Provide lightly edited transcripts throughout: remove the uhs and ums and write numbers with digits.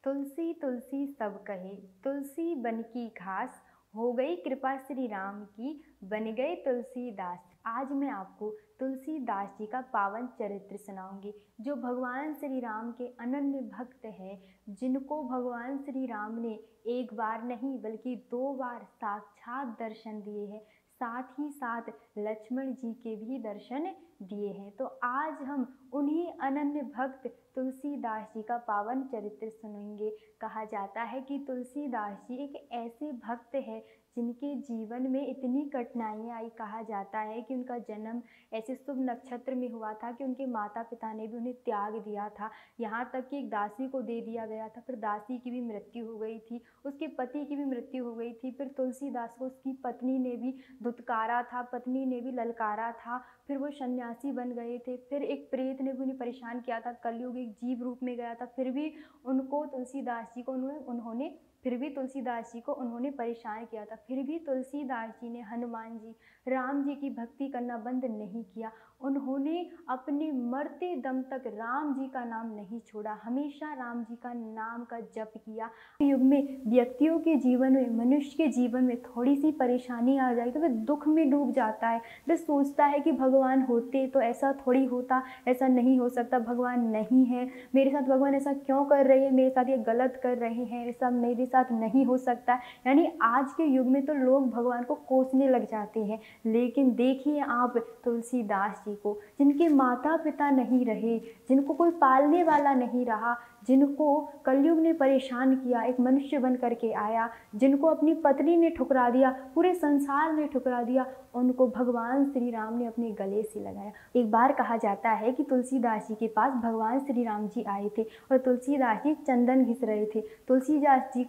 तुलसी तुलसी सब कहे, तुलसी बन की घास, हो गई कृपा श्री राम की, बन गए तुलसीदास। आज मैं आपको तुलसीदास जी का पावन चरित्र सुनाऊंगी, जो भगवान श्री राम के अनन्य भक्त हैं, जिनको भगवान श्री राम ने एक बार नहीं बल्कि 2 बार साक्षात दर्शन दिए हैं, साथ ही साथ लक्ष्मण जी के भी दर्शन दिए हैं। तो आज हम उन्हीं अनन्य भक्त तुलसीदास जी का पावन चरित्र सुनेंगे। कहा जाता है कि तुलसीदास जी एक ऐसे भक्त हैं जिनके जीवन में इतनी कठिनाइयाँ आई। कहा जाता है कि उनका जन्म ऐसे शुभ नक्षत्र में हुआ था कि उनके माता पिता ने भी उन्हें त्याग दिया था, यहाँ तक कि एक दासी को दे दिया गया था। फिर दासी की भी मृत्यु हो गई थी, उसके पति की भी मृत्यु हो गई थी। फिर तुलसीदास को उसकी पत्नी ने भी धुतकारा था, पत्नी ने भी ललकारा था। फिर वो सन्यासी बन गए थे। फिर एक प्रेत ने भी उन्हें परेशान किया था, कलयुग एक जीव रूप में गया था। फिर भी उनको तुलसीदास जी को उन्होंने फिर भी तुलसीदास जी को उन्होंने परेशान किया था। फिर भी तुलसीदास जी ने हनुमान जी, राम जी की भक्ति करना बंद नहीं किया। उन्होंने अपने मरते दम तक राम जी का नाम नहीं छोड़ा, हमेशा राम जी का नाम का जप किया। युग में व्यक्तियों के जीवन में, मनुष्य के जीवन में थोड़ी सी परेशानी आ जाए तो वह दुख में डूब जाता है। वह सोचता है कि भगवान होते तो ऐसा थोड़ी होता, ऐसा नहीं हो सकता, भगवान नहीं है, मेरे साथ भगवान ऐसा क्यों कर रहे हैं, मेरे साथ ये गलत कर रहे हैं, ऐसा मेरे साथ नहीं हो सकता। यानी आज के युग में तो लोग भगवान को कोसने लग जाते हैं। लेकिन देखिए आप तुलसीदास जी को, जिनके माता पिता नहीं रहे, जिनको कोई पालने वाला नहीं रहा, जिनको कलयुग ने परेशान किया, एक मनुष्य बन करके आया, जिनको अपनी पत्नी ने ठुकरा दिया, पूरे संसार ने ठुकरा दिया, उनको भगवान श्री राम ने अपने गले से लगाया। एक बार कहा जाता है कि तुलसीदास जी के पास भगवान श्री राम जी आए थे और तुलसीदास जी चंदन घिस रहे थे। तुलसीदास जी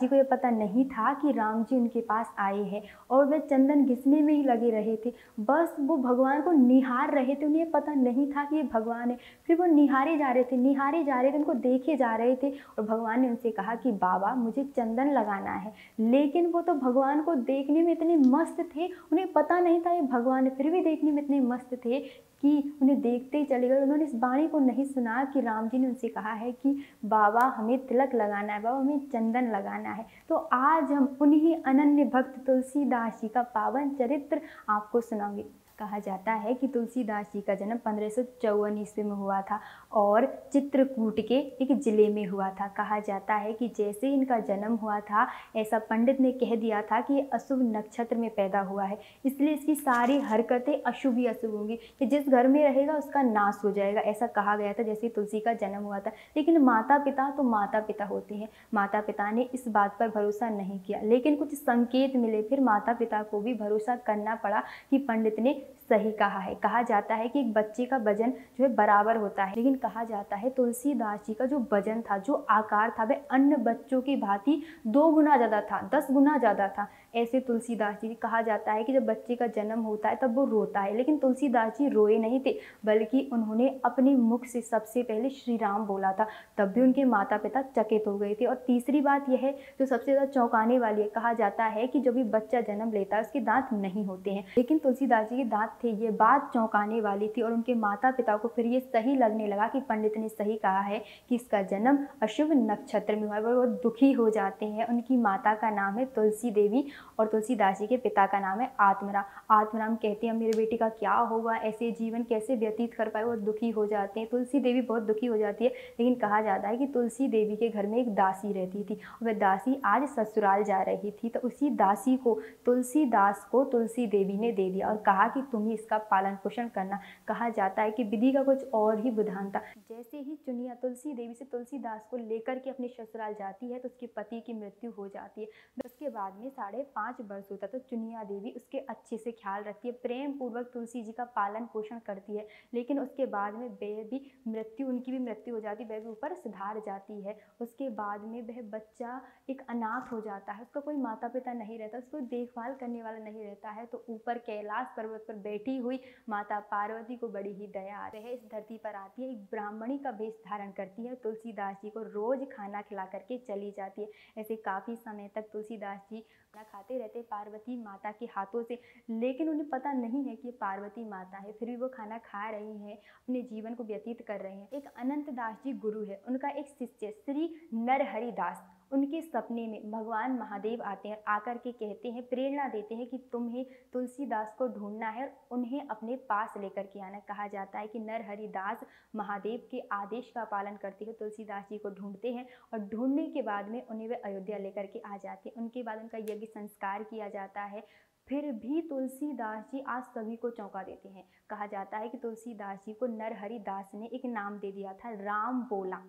को यह पता नहीं था कि राम जी उनके पास आए हैं और वे चंदन घिसने में ही लगे रहे थे। बस वो भगवान को निहार रहे थे, उन्हें पता नहीं था कि ये भगवान है। फिर वो निहारे जा रहे थे, उनको देखे जा रहे थे और भगवान ने उनसे कहा कि बाबा मुझे चंदन लगाना है। लेकिन वो तो भगवान को देखने में इतने मस्त थे, उन्हें पता नहीं था ये भगवान है, फिर भी देखने में इतने मस्त थे कि उन्हें देखते ही चले गए। उन्होंने इस वाणी को नहीं सुना कि राम जी ने उनसे कहा है कि बाबा हमें तिलक लगाना है, बाबा हमें चंदन लगाना है। तो आज हम उन्हीं अनन्य भक्त तुलसीदास जी का पावन चरित्र आपको सुनाएंगे। कहा जाता है कि तुलसीदास जी का जन्म 1554 ईस्वी में हुआ था और चित्रकूट के एक जिले में हुआ था। कहा जाता है कि जैसे इनका जन्म हुआ था, ऐसा पंडित ने कह दिया था कि ये अशुभ नक्षत्र में पैदा हुआ है, इसलिए इसकी सारी हरकतें अशुभ ही अशुभ होंगी, कि जिस घर में रहेगा उसका नाश हो जाएगा, ऐसा कहा गया था जैसे तुलसी का जन्म हुआ था। लेकिन माता पिता तो माता पिता होते हैं, माता पिता ने इस बात पर भरोसा नहीं किया, लेकिन कुछ संकेत मिले, फिर माता पिता को भी भरोसा करना पड़ा कि पंडित ने सही कहा है। कहा जाता है कि एक बच्चे का वजन जो है बराबर होता है, लेकिन कहा जाता है तुलसीदास जी का जो वजन था, जो आकार था, वह अन्य बच्चों की भांति 2 गुना ज़्यादा था, 10 गुना ज़्यादा था। ऐसे तुलसीदास जी, कहा जाता है कि जब बच्चे का जन्म होता है तब वो रोता है, लेकिन तुलसीदास जी रोए नहीं थे, बल्कि उन्होंने अपने मुख से सबसे पहले श्री राम बोला था। तब भी उनके माता पिता चकित हो गए थे। और तीसरी बात यह है जो सबसे ज़्यादा चौंकाने वाली है, कहा जाता है कि जब भी बच्चा जन्म लेता है उसके दांत नहीं होते हैं, लेकिन तुलसीदास जी के दांत थे। ये बात चौंकाने वाली थी और उनके माता पिता को फिर ये सही लगने लगा कि पंडित ने सही कहा है कि इसका जन्म अशुभ नक्षत्र में हुआ है। वो दुखी हो जाते हैं। उनकी माता का नाम है तुलसी देवी और तुलसीदास जी के पिता का नाम है आत्मराम। आत्मराम कहते हैं मेरे बेटे का क्या होगा, ऐसे जीवन कैसे व्यतीत कर पाए, वो दुखी हो जाते हैं। तुलसी देवी बहुत दुखी हो जाती है, लेकिन कहा जाता है कि तुलसी देवी के घर में एक दासी रहती थी, वह दासी आज ससुराल जा रही थी, तो उसी दासी को तुलसीदास को तुलसी देवी ने दे दिया और कहा कि तुम ही इसका पालन पोषण करना। कहा जाता है कि विधि का कुछ और ही विधान था। जैसे ही चुनिया तुलसी देवी से तुलसीदास को लेकर के अपने ससुराल जाती है तो उसके पति की मृत्यु हो जाती है। उसके बाद में 5.5 वर्षों तक तो चुनिया देवी उसके अच्छे से ख्याल रखती है, प्रेम पूर्वक तुलसी जी का पालन पोषण करती है। लेकिन उसके बाद में उनकी भी मृत्यु हो जाती है, वह भी ऊपर सिधार जाती है। उसके बाद में वह बच्चा एक अनाथ हो जाता है, उसका कोई माता पिता नहीं रहता, उसको देखभाल करने वाला नहीं रहता है। तो ऊपर कैलाश पर्वत पर बैठी हुई माता पार्वती को बड़ी ही दया आती है, इस धरती पर आती है, एक ब्राह्मणी का वेश धारण करती है, तुलसीदास जी को रोज खाना खिला करके चली जाती है। ऐसे काफी समय तक तुलसीदास जी खाना खाते रहते पार्वती माता के हाथों से, लेकिन उन्हें पता नहीं है कि ये पार्वती माता है, फिर भी वो खाना खा रही हैं, अपने जीवन को व्यतीत कर रहे हैं। एक अनंत दास जी गुरु है, उनका एक शिष्य श्री नरहरि दास, उनके सपने में भगवान महादेव आते हैं, आकर के कहते हैं, प्रेरणा देते हैं कि तुम्हें तुलसीदास को ढूंढना है और उन्हें अपने पास लेकर के आना। कहा जाता है कि नरहरि दास महादेव के आदेश का पालन करते हुए तुलसीदास जी को ढूंढते हैं और ढूंढने के बाद में उन्हें वे अयोध्या लेकर के आ जाते हैं। उनके बाद उनका यज्ञ संस्कार किया जाता है। फिर भी तुलसीदास जी आज सभी को चौंका देते हैं। कहा जाता है कि तुलसीदास जी को नरहरि दास ने एक नाम दे दिया था, राम बोला।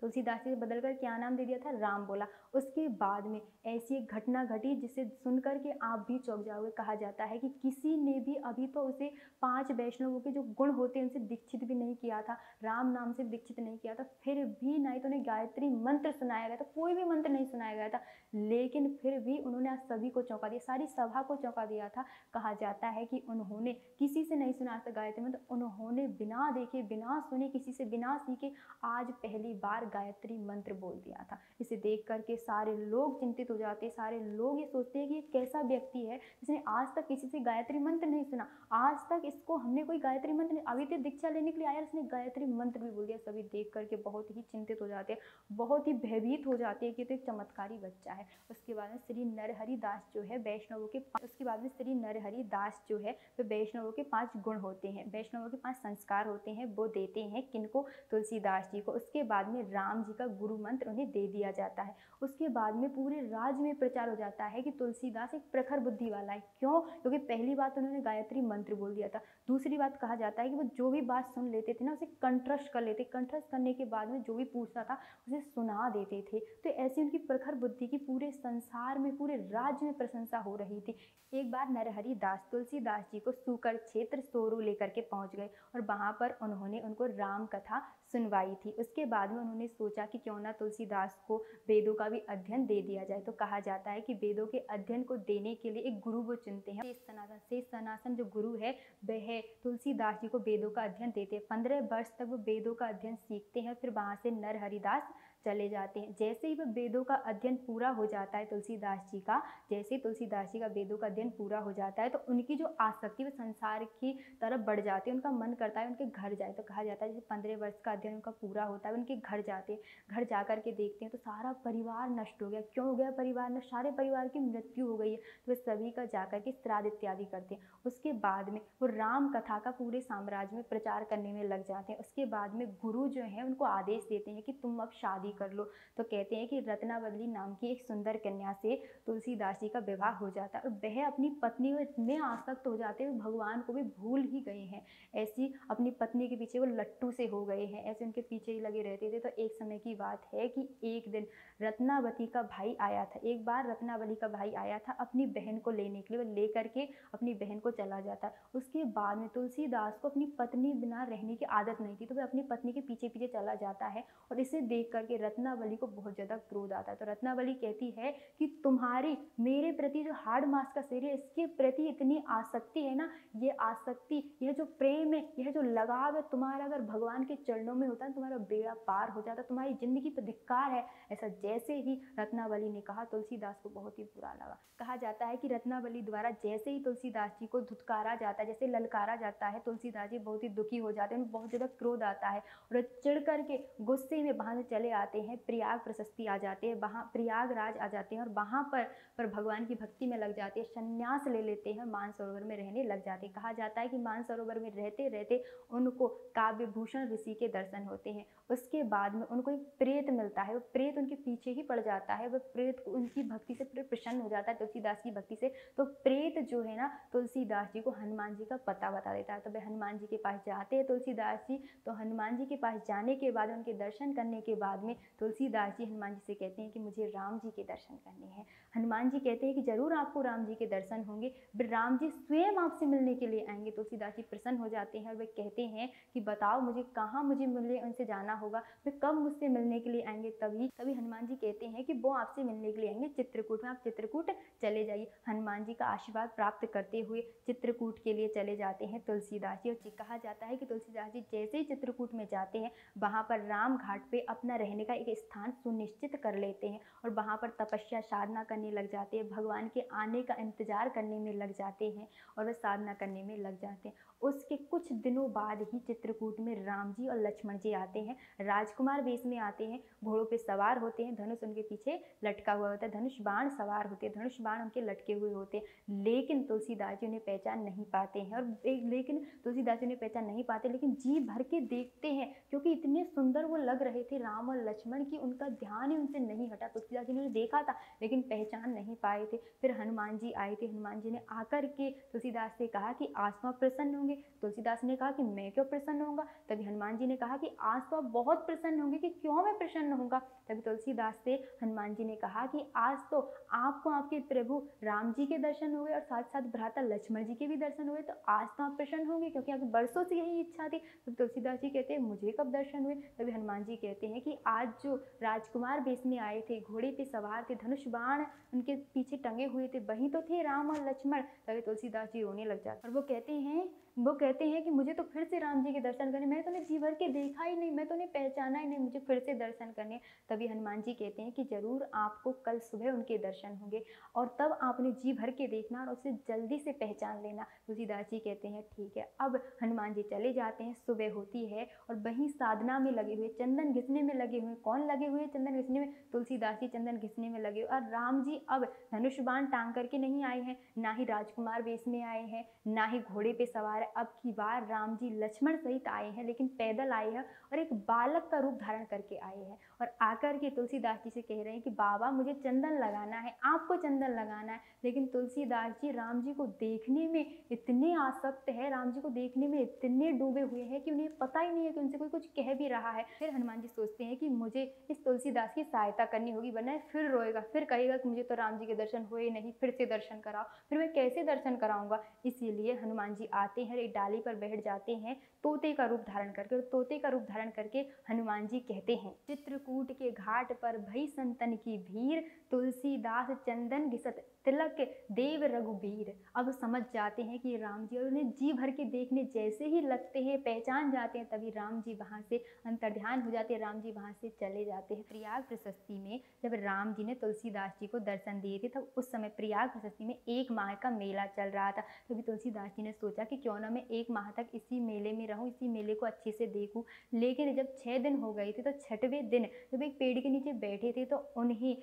तुलसीदास जी ने बदलकर क्या नाम दे दिया था, राम बोला। उसके बाद में ऐसी एक घटना घटी जिसे सुनकर के आप भी चौंक जाओगे। कहा जाता है कि किसी ने भी अभी तो उसे 5 वैष्णवों के जो गुण होते हैं उनसे दीक्षित भी नहीं किया था, राम नाम से दीक्षित नहीं किया था, फिर भी ना ही तो उन्हें गायत्री मंत्र सुनाया गया था, कोई भी मंत्र नहीं सुनाया गया था, लेकिन फिर भी उन्होंने आज सभी को चौंका दिया, सारी सभा को चौंका दिया था। कहा जाता है कि उन्होंने किसी से नहीं सुना था गायत्री मंत्र, उन्होंने बिना देखे, बिना सुने, किसी से बिना सीखे आज पहली बार गायत्री मंत्र बोल दिया था। इसे देख करके सारे लोग चिंतित हो जाते हैं, सारे लोग ये सोचते हैं कि ये कैसा व्यक्ति है जिसने आज तक किसी से गायत्री मंत्र नहीं सुना, आज तक इसको हमने कोई गायत्री मंत्र नहीं, अभी तो दीक्षा लेने के लिए आया, इसने गायत्री मंत्र भी बोल दिया। सभी देख करके बहुत ही चिंतित हो जाते हैं, बहुत ही भयभीत हो जाते हैं कि तो एक चमत्कारी बच्चा है। उसके बाद में श्री नरहरि दास जो है वैष्णवों के उसके बाद में श्री नरहरि दास जो है वे वैष्णवों के 5 गुण होते हैं, वैष्णवों के 5 संस्कार होते हैं, वो देते हैं किनको, तुलसीदास जी को। उसके बाद में राम जी का गुरु मंत्र उन्हें दे दिया जाता है। उसके बाद में पूरे राज्य में प्रचार हो जाता है कि तुलसीदास एक प्रखर बुद्धि वाला है। क्यों? क्योंकि पहली बात उन्होंने गायत्री मंत्र बोल दिया था, दूसरी बात कहा जाता है कि वो जो भी बात सुन लेते थे ना उसे कंठस्थ कर लेते, कंठस्थ करने के बाद में जो भी पूछता था उसे सुना देते थे। तो ऐसी उनकी प्रखर बुद्धि की पूरे संसार में, पूरे राज्य में प्रशंसा हो रही थी। एक बार नरहरि दास तुलसीदास जी को सूकर क्षेत्र सोरू लेकर के पहुंच गए और वहां पर उन्होंने उनको राम कथा सुनवाई थी। उसके बाद में उन्होंने सोचा कि क्यों ना तुलसीदास को वेदों का भी अध्ययन दे दिया जाए। तो कहा जाता है कि वेदों के अध्ययन को देने के लिए एक गुरु वो चुनते हैं। शेष सनातन जो गुरु है वह तुलसीदास जी को वेदों का अध्ययन देते हैं। 15 वर्ष तक वो वेदों का अध्ययन सीखते हैं, फिर वहां से नरहरि दास चले जाते हैं। जैसे ही वह वेदों का अध्ययन पूरा हो जाता है तुलसीदास जी का, जैसे ही तुलसीदास जी का वेदों का अध्ययन पूरा हो जाता है तो उनकी जो आसक्ति वो संसार की तरफ बढ़ जाती है, उनका मन करता है उनके घर जाए। तो कहा जाता है जैसे 15 वर्ष का अध्ययन उनका पूरा होता है, उनके घर जाते हैं, घर जा कर के देखते हैं तो सारा परिवार नष्ट हो गया। क्यों हो गया परिवार नष्ट? सारे परिवार की मृत्यु हो गई है। तो वे सभी का जाकर के श्राद्ध इत्यादि करते हैं। उसके बाद में वो राम कथा का पूरे साम्राज्य में प्रचार करने में लग जाते हैं। उसके बाद में गुरु जो है उनको आदेश देते हैं कि तुम अब शादी कर लो। तो कहते हैं कि रत्नावली नाम की एक सुंदर कन्या से तुलसीदास जी का विवाह हो जाता है और वह अपनी पत्नी को इतने आसक्त हो जाते हैं, भगवान को भी भूल ही गए हैं। ऐसी अपनी पत्नी के पीछे वो लट्टू से हो गए हैं, ऐसे उनके पीछे ही लगे रहते थे। तो एक समय की बात है कि एक दिन रत्नावती का भाई आया था, एक बार रत्नावली का भाई आया था अपनी बहन को लेने के लिए, वो लेकर के अपनी बहन को चला जाता है। उसके बाद में तुलसीदास को अपनी पत्नी बिना रहने की आदत नहीं थी, तो वह अपनी पत्नी के पीछे पीछे चला जाता है और इसे देख करके रत्नावली को बहुत ज़्यादा क्रोध आता है। तो रत्नावली कहती है कि तुम्हारी मेरे प्रति जो हाड़ मांस का शरीर है इसके प्रति इतनी आसक्ति है ना, ये आसक्ति, यह जो प्रेम है, यह जो लगाव है तुम्हारा अगर भगवान के चरणों में होता है तुम्हारा बेड़ा पार हो जाता, तुम्हारी जिंदगी पर धिक्कार है। ऐसा जैसे ही रत्नावली ने कहा तुलसीदास को बहुत ही बुरा लगा। कहा जाता है कि रत्नावली द्वारा जैसे ही तुलसीदास जी को धुतकारा जाता है, जैसे ललकारा जाता है, तुलसीदास जी बहुत ही दुखी हो जाते हैं, उन्हें बहुत ज़्यादा क्रोध आता है और चिढ़ करके गुस्से में वहाँ से चले आते हैं। प्रयाग प्रशस्ति आ जाते हैं, वहाँ प्रयागराज आ जाते हैं और वहाँ पर भगवान की भक्ति में लग जाते हैं, संन्यास ले लेते हैं, मानसरोवर में रहने लग जाते हैं। कहा जाता है कि मानसरोवर में रहते रहते उनको काव्यभूषण ऋषि के दर्शन होते हैं। उसके बाद में उनको एक प्रेत मिलता है, वो प्रेत उनके पीछे ही पड़ जाता है, वह प्रेत उनकी भक्ति से प्रसन्न हो जाता है, तुलसीदास की भक्ति से। तो प्रेत जो है ना तुलसीदास जी को हनुमान जी का पता बता देता है। तो वे हनुमान जी के पास जाते हैं तुलसीदास जी। तो हनुमान जी के पास जाने के बाद, उनके दर्शन करने के बाद में तुलसीदास जी हनुमान जी से कहते हैं कि मुझे राम जी के दर्शन करने हैं। हनुमान जी कहते हैं कि जरूर आपको राम जी के दर्शन होंगे, राम जी स्वयं आपसे मिलने के लिए आएंगे। तुलसीदास जी प्रसन्न हो जाते हैं और वे कहते हैं कि बताओ मुझे कहाँ मुझे मिलने उनसे जाना होगा, वे कब मुझसे मिलने के लिए आएंगे। तभी हनुमान जी कहते हैं कि वो आपसे मिलने के लिए आएंगे चित्रकूट में, आप चित्रकूट चले जाइए। हनुमान जी का आशीर्वाद प्राप्त करते हुए चित्रकूट के लिए चले जाते हैं तुलसीदास जी। और कहा जाता है कि तुलसीदास जी जैसे ही चित्रकूट में जाते हैं वहाँ पर राम घाट पे अपना रहने का एक स्थान सुनिश्चित कर लेते हैं और वहाँ पर तपस्या साधना करने लग जाते हैं, भगवान के आने का इंतजार करने में लग जाते हैं और वह साधना करने में लग जाते हैं। उसके कुछ दिनों बाद ही चित्रकूट में राम जी और लक्ष्मण जी आते हैं, राजकुमार वेश में आते हैं, घोड़ों पे सवार होते हैं, धनुष उनके पीछे लटका हुआ होता है, धनुष बाण सवार होते हैं, धनुष बाण उनके लटके हुए होते हैं, लेकिन तुलसीदास जी उन्हें पहचान नहीं पाते हैं। और लेकिन तुलसीदास जी उन्हें पहचान नहीं पाते, लेकिन जी भर के देखते हैं, क्योंकि इतने सुंदर वो लग रहे थे राम और लक्ष्मण की उनका ध्यान ही उनसे नहीं हटा। तुलसीदास जी ने देखा था लेकिन पहचान नहीं पाए थे। फिर हनुमान जी आए थे, हनुमान जी ने आकर के तुलसीदास से कहा कि आज तो आप प्रसन्न होंगे। तुलसीदास ने कहा कि मैं क्यों प्रसन्न होऊंगा। तभी हनुमान जी ने कहा कि आज तो आप बहुत प्रसन्न होंगे, कि क्यों मैं प्रसन्न होऊंगा। तभी तुलसीदास से हनुमान जी ने कहा कि आज तो आपको आपके प्रभु राम जी के दर्शन हुए और साथ साथ भ्राता लक्ष्मण जी के भी दर्शन हुए, तो आज तो आप प्रसन्न होंगे, क्योंकि आपकी बरसों से यही इच्छा थी। तो तुलसीदास जी कहते हैं मुझे कब दर्शन हुए। तभी हनुमान जी कहते हैं कि आज जो राजकुमार वेश में आए थे, घोड़े पे सवार थे, धनुष बाण उनके पीछे टंगे हुए थे, वही तो थे राम और लक्ष्मण। तभी तुलसीदास जी रोने लग जाते और वो कहते हैं कि मुझे तो फिर से राम जी के दर्शन करने, मैं तो उन्हें जी भर के देखा ही नहीं, मैं तो उन्हें पहचाना ही नहीं, मुझे फिर से दर्शन करने। तभी हनुमान जी कहते हैं कि जरूर आपको कल सुबह उनके दर्शन होंगे और तब आप उन्हें जी भर के देखना और उसे जल्दी से पहचान लेना। तुलसीदास जी कहते हैं ठीक है। अब हनुमान जी चले जाते हैं, सुबह होती है और वहीं साधना में लगे हुए, चंदन घिसने में लगे हुए, कौन लगे हुए चंदन घिसने में? तुलसीदास जी चंदन घिसने में लगे। और राम जी अब धनुष बाण टांग करके नहीं आए हैं, ना ही राजकुमार वेश में आए हैं, ना ही घोड़े पे सवार है। अब की बार राम जी लक्ष्मण सहित आए हैं, लेकिन पैदल आए हैं और एक बालक का रूप धारण करके आए हैं और आकर के तुलसीदास जी से कह रहे हैं कि बाबा मुझे चंदन लगाना है, आपको चंदन लगाना है। लेकिन तुलसीदास जी राम जी को देखने में इतने आसक्त है, राम जी को देखने में इतने डूबे हुए हैं कि उन्हें पता ही नहीं है कि उनसे कोई कुछ कह भी रहा है। फिर हनुमान जी सोचते हैं कि मुझे इस तुलसीदास की सहायता करनी होगी, वरना फिर रोएगा, फिर कहेगा कि मुझे तो राम जी के दर्शन हुए नहीं, फिर से दर्शन कराओ, फिर मैं कैसे दर्शन कराऊंगा। इसीलिए हनुमान जी आते हैं, एक डाली पर बैठ जाते हैं, तोते का रूप धारण करके। और तोते का रूप धारण करके हनुमान जी कहते हैं, चित्रकूट के घाट पर भई संतन की भीड़, तुलसीदास चंदन घिसत तिलक देव रघुबीर। अब समझ जाते हैं कि राम जी, और उन्हें जी भर के देखने जैसे ही लगते हैं, पहचान जाते हैं, तभी राम जी वहां से अंतर्ध्यान हो जाते हैं, राम जी वहां से चले जाते हैं। प्रयाग प्रशस्ति में जब राम जी ने तुलसीदास जी को दर्शन दिए थे, तब उस समय प्रयाग प्रशस्ति में 1 माह का मेला चल रहा था। तभी तुलसीदास जी ने सोचा कि क्यों ना मैं 1 माह तक इसी मेले में रहूं, इसी मेले को अच्छे से देखूं। लेकिन जब 6 दिन हो गए थे, तो 6वें दिन जब एक पेड़ के नीचे बैठे थे, तो उन्हें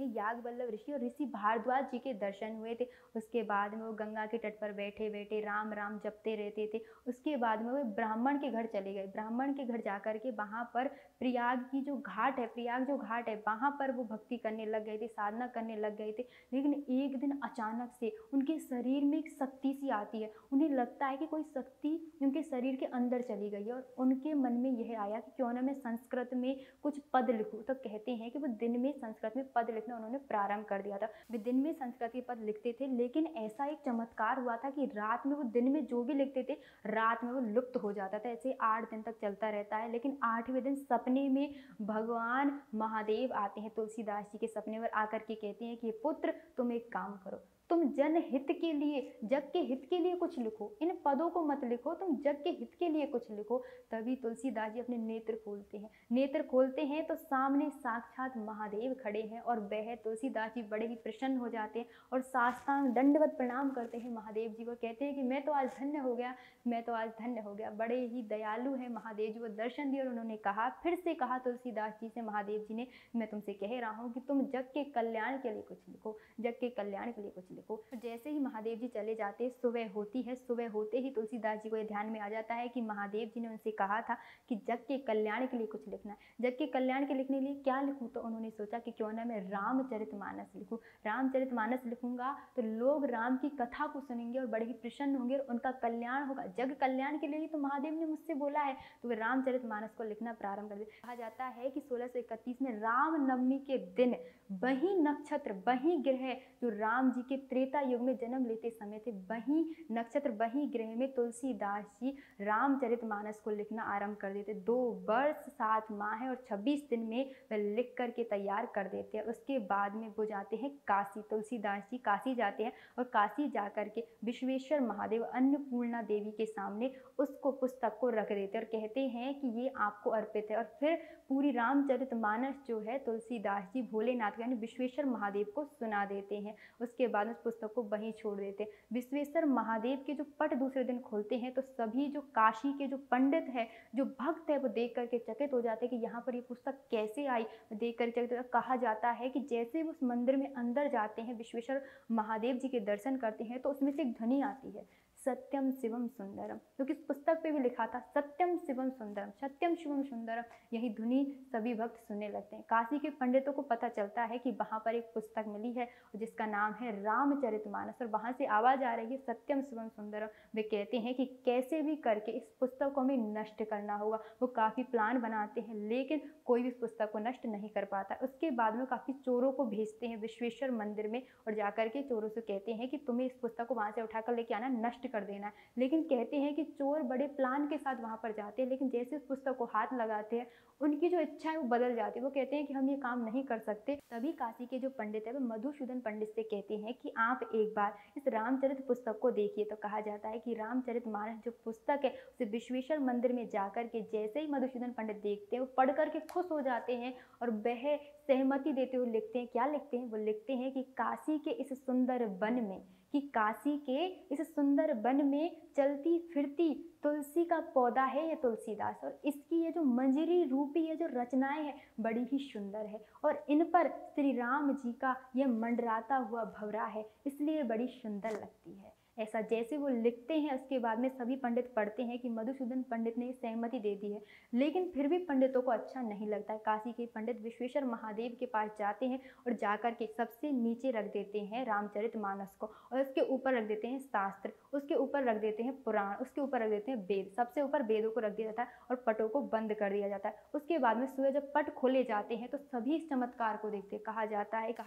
याज्ञवल्लभ ऋषि और ऋषि भारद्वाज जी के दर्शन हुए थे। उसके बाद में वो गंगा के तट पर बैठे बैठे राम राम जपते रहते थे। उसके बाद में वो ब्राह्मण के घर चले गए। ब्राह्मण के घर जाकर के वहां पर प्रयाग की जो घाट है, प्रयाग जो घाट है, वहां पर वो भक्ति करने लग गए थे, साधना करने लग गए थे। लेकिन एक दिन अचानक से उनके शरीर में एक शक्ति सी आती है, उन्हें लगता है कि कोई शक्ति उनके शरीर के अंदर चली गई है और उनके मन में यह आया कि क्यों ना मैं संस्कृत में कुछ पद लिखूं। तो कहते हैं कि वो दिन में संस्कृत में पद लिखना उन्होंने प्रारंभ कर दिया था। वे दिन में संस्कृत के पद लिखते थे, लेकिन ऐसा एक चमत्कार हुआ था कि रात में वो दिन में जो भी लिखते थे, रात में वो लुप्त हो जाता था। ऐसे 8 दिन तक चलता रहता है। लेकिन 8वें दिन सपने में भगवान महादेव आते हैं, तुलसीदास जी के सपने में आकर के कहते हैं कि पुत्र तुम एक काम करो, तुम जनहित के लिए, जग के हित के लिए कुछ लिखो, इन पदों को मत लिखो, तुम जग के हित के लिए कुछ लिखो। तभी तुलसीदास जी अपने नेत्र खोलते हैं। नेत्र खोलते हैं तो सामने साक्षात महादेव खड़े हैं और वह तुलसीदास जी बड़े ही प्रसन्न हो जाते हैं और साष्टांग दंडवत प्रणाम करते हैं महादेव जी को। कहते हैं कि मैं तो आज धन्य हो गया, मैं तो आज धन्य हो गया। बड़े ही दयालु है महादेव जी। वो दर्शन दिए और उन्होंने कहा, फिर से कहा तुलसीदास जी से महादेव जी ने, मैं तुमसे कह रहा हूँ कि तुम जग के कल्याण के लिए कुछ लिखो, जग के कल्याण के लिए कुछ लिखो। तो जैसे ही महादेव जी चले जाते, सुबह होती है। सुबह होते ही तुलसीदास जी को ये ध्यान में आ जाता है कि महादेव जी ने उनसे कहा था कि जग के कल्याण के लिए कुछ लिखना है। जग के कल्याण के लिखने के लिए क्या लिखूं? तो उन्होंने सोचा कि क्यों ना मैं रामचरितमानस लिखूं। रामचरितमानस लिखूंगा तो लोग राम की कथा को सुनेंगे और बड़े ही प्रसन्न होंगे और उनका कल्याण होगा। जग कल्याण के लिए ही तो महादेव ने मुझसे बोला है। तो वे रामचरितमानस को लिखना प्रारंभ कर दिया। कहा जाता है कि 1631 में रामनवमी के दिन वही नक्षत्र, वही ग्रह जो राम जी के त्रेता युग में जन्म लेते समय थे, वही नक्षत्र, वही ग्रह में तुलसीदास जी रामचरितमानस को लिखना आरंभ कर देते। 2 वर्ष 7 माह और 26 दिन में वह लिख करके तैयार कर देते हैं। उसके बाद में वो जाते हैं काशी। तुलसीदास जी काशी जाते हैं और काशी जाकर के विश्वेश्वर महादेव, अन्नपूर्णा देवी के सामने उसको, पुस्तक को रख देते हैं और कहते हैं कि ये आपको अर्पित है। और फिर पूरी रामचरितमानस जो है तुलसीदास जी भोलेनाथ यानी विश्वेश्वर महादेव को सुना देते हैं। उसके बाद में उस पुस्तक को वहीं छोड़ देते हैं। विश्वेश्वर महादेव के जो पट दूसरे दिन खोलते हैं तो सभी जो काशी के जो पंडित है, जो भक्त है, वो देख करके चकित हो जाते हैं कि यहाँ पर ये पुस्तक कैसे आई। देख कर चकित कहा जाता है कि जैसे वो उस मंदिर में अंदर जाते हैं, विश्वेश्वर महादेव जी के दर्शन करते हैं, तो उसमें से एक ध्वनि आती है, सत्यम शिवम सुंदरम, क्योंकि इस पुस्तक पे भी लिखा था सत्यम शिवम सुंदरम, सत्यम शिवम सुंदरम। यही धुनी सभी भक्त सुनने लगते हैं। काशी के पंडितों को पता चलता है कि वहाँ पर एक पुस्तक मिली है जिसका नाम है रामचरितमानस, और वहाँ से आवाज़ आ रही है सत्यम शिवम सुंदरम। वे कहते हैं कि कैसे भी करके इस पुस्तक को हमें नष्ट करना होगा। वो काफ़ी प्लान बनाते हैं, लेकिन कोई भी इस पुस्तक को नष्ट नहीं कर पाता। उसके बाद में काफ़ी चोरों को भेजते हैं विश्वेश्वर मंदिर में, और जाकर के चोरों से कहते हैं कि तुम्हें इस पुस्तक को वहाँ से उठाकर लेके आना, नष्ट कर देना है। लेकिन कहते हैं कि चोर बड़े प्लान के साथ वहाँ पर जाते हैं, लेकिन जैसे उस पुस्तक को हाथ लगाते हैं उनकी जो इच्छा है वो बदल जाती है। वो कहते हैं कि हम ये काम नहीं कर सकते। तभी काशी के जो पंडित है वो मधुसूदन पंडित से कहते हैं कि आप एक बार इस रामचरित पुस्तक को देखिए। तो कहा जाता है कि रामचरितमानस जो पुस्तक है उसे विश्वेश्वर मंदिर में जाकर के जैसे ही मधुसूदन पंडित देखते हैं, वो पढ़ करके खुश हो जाते हैं और वह सहमति देते हुए लिखते हैं। क्या लिखते हैं? वो लिखते हैं कि काशी के इस सुंदर वन में, कि काशी के इस सुंदर वन में चलती फिरती तुलसी का पौधा है ये तुलसीदास, और इसकी ये जो मंजरी रूपी ये जो रचनाएं हैं बड़ी ही सुंदर है, और इन पर श्री राम जी का यह मंडराता हुआ भवरा है, इसलिए बड़ी सुंदर लगती है। ऐसा जैसे वो लिखते हैं, उसके बाद में सभी पंडित पढ़ते हैं कि मधुसूदन पंडित ने सहमति दे दी है, लेकिन फिर भी पंडितों को अच्छा नहीं लगता है। काशी के पंडित विश्वेश्वर महादेव के पास जाते हैं और जाकर के सबसे नीचे रख देते हैं रामचरितमानस को, और उसके ऊपर रख देते हैं शास्त्र, उसके ऊपर रख देते हैं पुराण, उसके ऊपर रख देते हैं वेद। सबसे ऊपर वेदों को रख दिया जाता है और पटों को बंद कर दिया जाता है। उसके बाद में सुबह जब पट खोले जाते हैं तो सभी इस चमत्कार को देखते हैं। कहा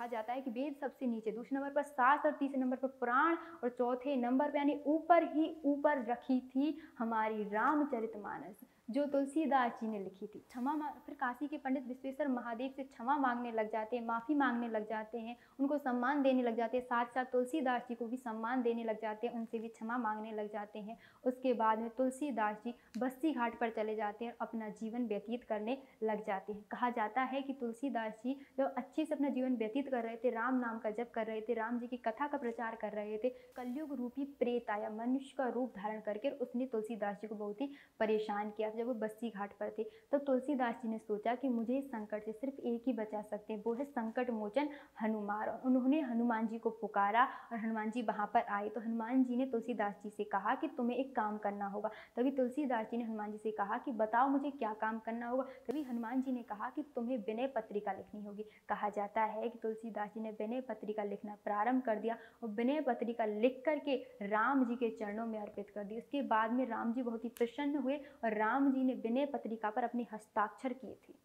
जाता है कि वेद सबसे नीचे, दूसरे नंबर पर शास्त्र, और तीसरे नंबर पर पुराण, और चौथे नंबर पे यानी ऊपर ही ऊपर रखी थी हमारी रामचरितमानस, जो तुलसीदास जी ने लिखी थी। फिर काशी के पंडित विश्वेश्वर महादेव से क्षमा मांगने लग जाते हैं, माफ़ी मांगने लग जाते हैं, उनको सम्मान देने लग जाते हैं, साथ साथ तुलसीदास जी को भी सम्मान देने लग जाते हैं, उनसे भी क्षमा मांगने लग जाते हैं। उसके बाद में तुलसीदास जी बस्ती घाट पर चले जाते हैं और अपना जीवन व्यतीत करने लग जाते हैं। कहा जाता है कि तुलसीदास जी जब अच्छे से अपना जीवन व्यतीत कर रहे थे, राम नाम का जप कर रहे थे, राम जी की कथा का प्रचार कर रहे थे, कलयुग रूपी प्रेत आया, मनुष्य का रूप धारण करके, उसने तुलसीदास जी को बहुत ही परेशान किया। जब वो बस्ती घाट पर थे तो तुलसीदास जी ने सोचा कि मुझे इस संकट से सिर्फ एक ही बचा सकते हैं, वो है संकट मोचन हनुमान। और उन्होंने हनुमान जी को पुकारा और हनुमान जी वहाँ पर आए। तो हनुमान जी ने तुलसीदास जी से कहा कि तुम्हें एक काम करना होगा। तभी तुलसीदास जी ने हनुमान जी से कहा कि बताओ मुझे क्या काम करना होगा। तभी हनुमान जी ने कहा कि तुम्हें विनय पत्रिका लिखनी होगी। कहा जाता है कि तुलसीदास जी ने विनय पत्रिका लिखना प्रारंभ कर दिया और विनय पत्रिका लिख करके राम जी के चरणों में अर्पित कर दी। उसके बाद में राम जी बहुत ही प्रसन्न हुए और राम जी ने विनय पत्रिका पर अपने हस्ताक्षर किए थे।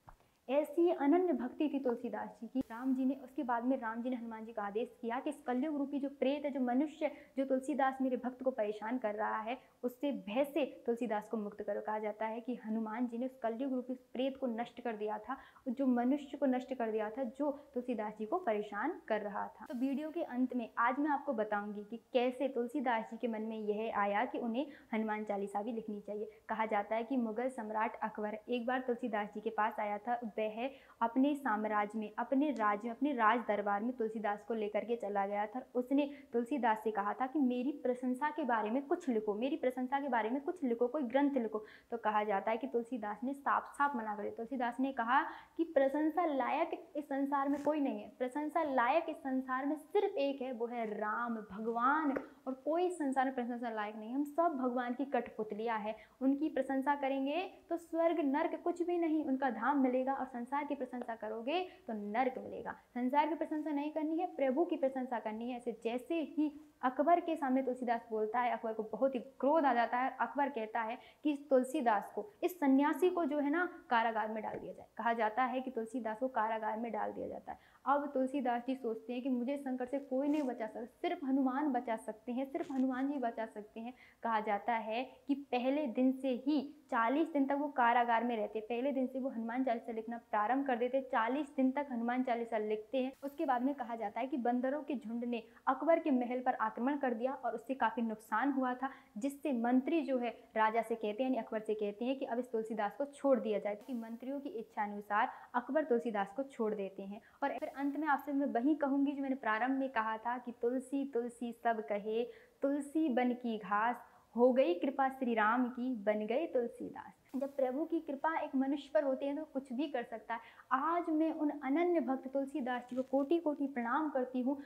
ऐसी अनन्य भक्ति थी तुलसीदास जी की। राम जी ने उसके बाद में राम जी ने हनुमान जी का आदेश किया कि इस कलयुग रूपी जो प्रेत है, जो मनुष्य, जो तुलसीदास मेरे भक्त को परेशान कर रहा है, उससे भय से तुलसीदास को मुक्त करो। कहा जाता है कि हनुमान जी ने उस कलयुग रूपी प्रेत को नष्ट कर दिया था, जो मनुष्य को नष्ट कर दिया था, जो तुलसीदास जी को परेशान कर रहा था। तो वीडियो के अंत में आज मैं आपको बताऊंगी कि कैसे तुलसीदास जी के मन में यह आया कि उन्हें हनुमान चालीसा भी लिखनी चाहिए। कहा जाता है कि मुगल सम्राट अकबर एक बार तुलसीदास जी के पास आया था। वह अपने साम्राज्य में, अपने राज्य में, अपने राज दरबार में तुलसीदास को लेकर के चला गया था। उसने तुलसीदास से कहा था कि मेरी प्रशंसा के बारे में कुछ लिखो, मेरी प्रशंसा के बारे में कुछ लिखो, कोई ग्रंथ लिखो। तो कहा जाता है कि तुलसीदास ने साफ साफ मना कर दिया। तुलसीदास ने कहा कि प्रशंसा लायक इस संसार में कोई नहीं है, प्रशंसा लायक इस संसार में सिर्फ एक है, वो है राम भगवान, और कोई संसार में प्रशंसा लायक नहीं। हम सब भगवान की कठपुतलियां हैं, उनकी प्रशंसा करेंगे तो स्वर्ग नर्क कुछ भी नहीं, उनका धाम मिलेगा, और संसार की प्रशंसा करोगे तो नर्क मिलेगा। संसार की प्रशंसा नहीं करनी है, प्रभु की प्रशंसा करनी है। ऐसे जैसे ही अकबर के सामने तुलसीदास बोलता है, अकबर को बहुत ही क्रोध आ जाता है। अकबर कहता है कि इस तुलसीदास को, इस सन्यासी को जो है ना, कारागार में डाल दिया जाए। कहा जाता है कि तुलसीदास को कारागार में डाल दिया जाता है। अब तुलसीदास जी सोचते हैं कि मुझे संकट से कोई नहीं बचा सकता, सिर्फ हनुमान बचा सकते हैं, सिर्फ हनुमान जी बचा सकते हैं। कहा जाता है कि पहले दिन से ही 40 दिन तक वो कारागार में रहते। पहले दिन से वो हनुमान चालीसा लिखना प्रारंभ कर देते, 40 दिन तक हनुमान चालीसा लिखते हैं। उसके बाद में कहा जाता है कि बंदरों के झुंड ने अकबर के महल पर आक्रमण कर दिया और उससे काफ़ी नुकसान हुआ था, जिससे मंत्री जो है राजा से कहते हैं, यानी अकबर से कहते हैं कि अब इस तुलसीदास को छोड़ दिया जाए। कि मंत्रियों की इच्छा अनुसार अकबर तुलसीदास को छोड़ देते हैं। और फिर अंत में आपसे मैं वही कहूँगी जो मैंने प्रारंभ में कहा था कि तुलसी तुलसी सब कहे, तुलसी बन की घास, हो गई कृपा श्री राम की, बन गए तुलसीदास। जब प्रभु की कृपा एक मनुष्य पर होती है तो कुछ भी कर सकता है। आज मैं उन अनन्य भक्त तुलसीदास जी को कोटि कोटि प्रणाम करती हूँ